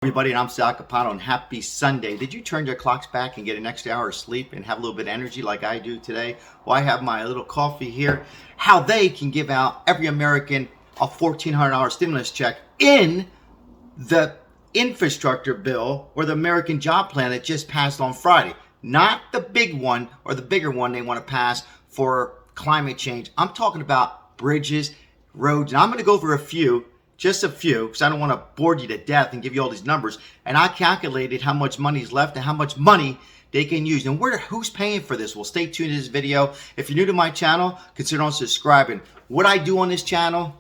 Everybody, and I'm CAPANO, and happy Sunday. Did you turn your clocks back and get an extra hour of sleep and have a little bit of energy like I do today? Well, I have my little coffee here. How they can give out every American a $1,400 stimulus check in the infrastructure bill or the American job plan that just passed on Friday. Not the big one or the bigger one they want to pass for climate change. I'm talking about bridges, roads, and I'm going to go over just a few, because I don't want to bore you to death and give you all these numbers. And I calculated how much money is left and how much money they can use. And who's paying for this? Well, stay tuned to this video. If you're new to my channel, consider on subscribing. What I do on this channel,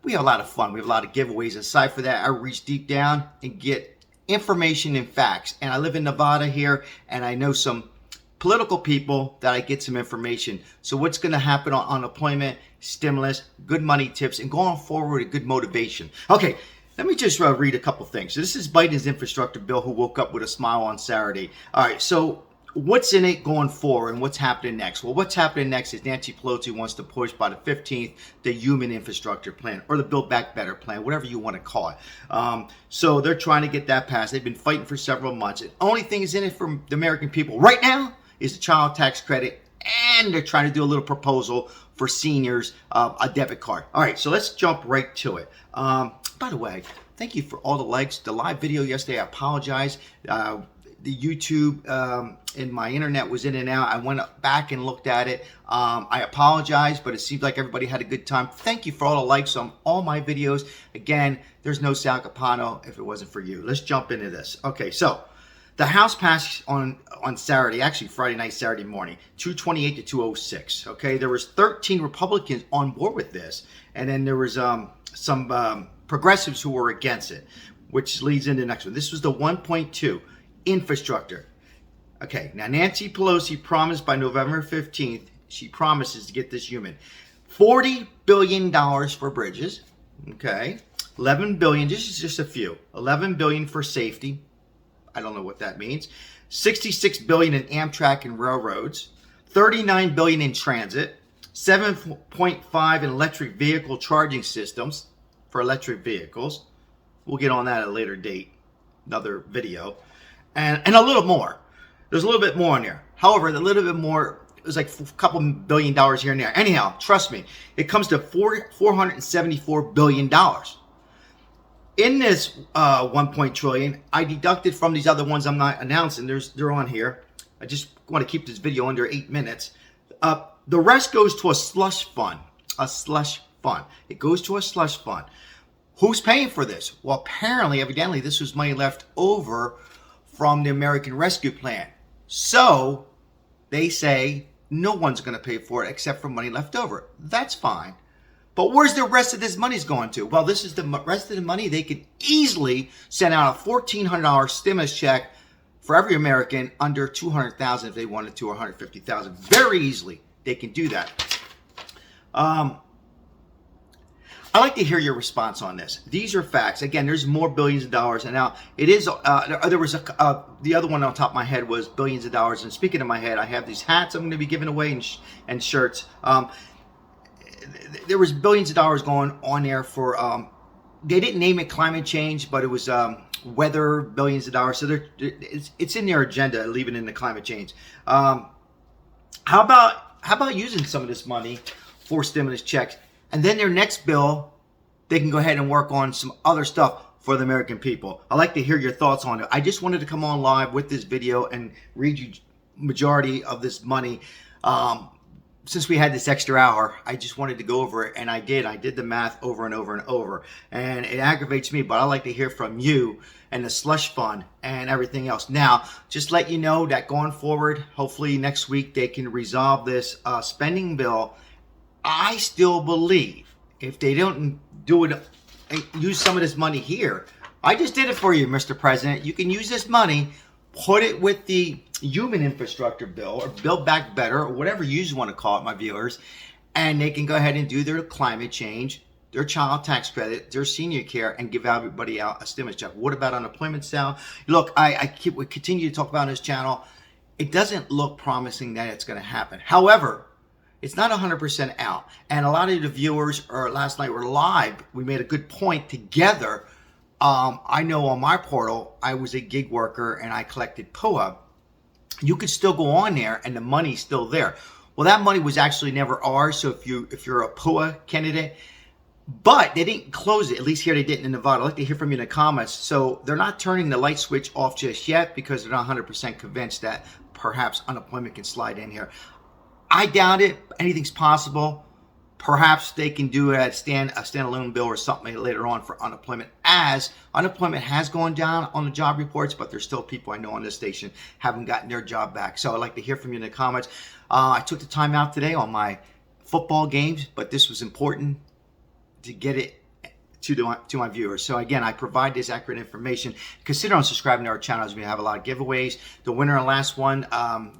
we have a lot of fun. We have a lot of giveaways. Aside for that, I reach deep down and get information and facts. And I live in Nevada here, and I know some political people that I get some information. So what's going to happen on unemployment, stimulus, good money tips, and going forward, a good motivation. Okay, let me just read a couple things. So this is Biden's infrastructure bill, who woke up with a smile on Saturday. All right, so what's in it going forward and what's happening next? Well, what's happening next is Nancy Pelosi wants to push by the 15th the human infrastructure plan, or the Build Back Better plan, whatever you want to call it. So they're trying to get that passed. They've been fighting for several months. The only thing is in it for the American people right now is the child tax credit, and they're trying to do a little proposal for seniors, a debit card. All right, so let's jump right to it. By the way, thank you for all the likes. The live video yesterday, I apologize. The YouTube and my internet was in and out. I went back and looked at it. I apologize, but it seems like everybody had a good time. Thank you for all the likes on all my videos. Again, there's no CAPANO if it wasn't for you. Let's jump into this. Okay, so the House passed on Saturday, actually Friday night, Saturday morning, 228 to 206. Okay, there was 13 Republicans on board with this, and then there was some progressives who were against it, which leads into the next one. This was the 1.2 infrastructure. Okay, now Nancy Pelosi promised by November 15th, she promises to get this human. $40 billion for bridges, okay, $11 billion, this is just a few, $11 billion for safety. I don't know what that means. $66 billion in Amtrak and railroads, $39 billion in transit, $7.5 in electric vehicle charging systems for electric vehicles. We'll get on that at a later date, another video, and a little more. There's a little bit more in there. However, the little bit more, it was like a couple $1 billion here and there. Anyhow, trust me, it comes to $474 billion. In this 1 trillion, I deducted from these other ones I'm not announcing. They're on here. I just want to keep this video under 8 minutes. The rest goes to a slush fund. A slush fund. It goes to a slush fund. Who's paying for this? Well, apparently, evidently, this was money left over from the American Rescue Plan. So they say no one's going to pay for it except for money left over. That's fine. But where's the rest of this money's going to? Well, this is the rest of the money. They could easily send out a $1,400 stimulus check for every American under $200,000 if they wanted to, or $150,000. Very easily, they can do that. I'd like to hear your response on this. These are facts. Again, there's more billions of dollars, and now it is. There was the other one on top of my head was billions of dollars. And speaking of my head, I have these hats I'm going to be giving away and shirts. There was billions of dollars going on there for, they didn't name it climate change, but it was weather, billions of dollars. So it's in their agenda, leaving in the climate change. How about using some of this money for stimulus checks? And then their next bill, they can go ahead and work on some other stuff for the American people. I'd like to hear your thoughts on it. I just wanted to come on live with this video and read you majority of this money. Since we had this extra hour, I just wanted to go over it, and I did. I did the math over and over and over, and it aggravates me, but I'd like to hear from you and the slush fund and everything else. Now, just let you know that going forward, hopefully next week, they can resolve this spending bill. I still believe if they don't do it, use some of this money here. I just did it for you, Mr. President. You can use this money, put it with the human infrastructure bill, or Build Back Better, or whatever you want to call it, my viewers, and they can go ahead and do their climate change, their child tax credit, their senior care, and give everybody out a stimulus check. What about unemployment sale? Look, we continue to talk about on this channel. It doesn't look promising that it's going to happen. However, it's not 100% out. And a lot of the viewers last night were live. We made a good point together I know on my portal, I was a gig worker and I collected POA. You could still go on there and the money's still there. Well, that money was actually never ours. So if you're a POA candidate, but they didn't close it. At least here they didn't in Nevada. I'd like to hear from you in the comments. So they're not turning the light switch off just yet because they're not 100% convinced that perhaps unemployment can slide in here. I doubt it. Anything's possible. Perhaps they can do a standalone bill or something later on for unemployment, as unemployment has gone down on the job reports, but there's still people I know on this station haven't gotten their job back. So I'd like to hear from you in the comments. I took the time out today on my football games, but this was important to get it to my viewers. So again, I provide this accurate information. Consider on subscribing to our channel as we have a lot of giveaways. The winner and last one,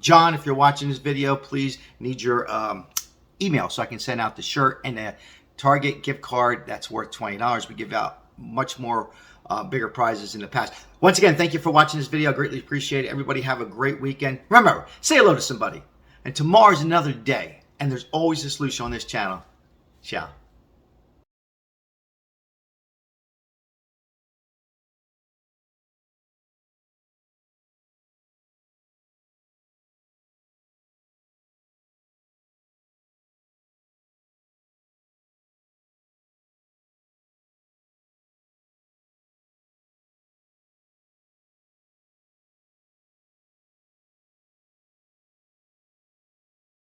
John, if you're watching this video, please need your email so I can send out the shirt and a Target gift card that's worth $20. We give out much more bigger prizes in the past. Once again, thank you for watching this video. I greatly appreciate it. Everybody have a great weekend. Remember, say hello to somebody. And tomorrow's another day, and there's always a solution on this channel. Ciao.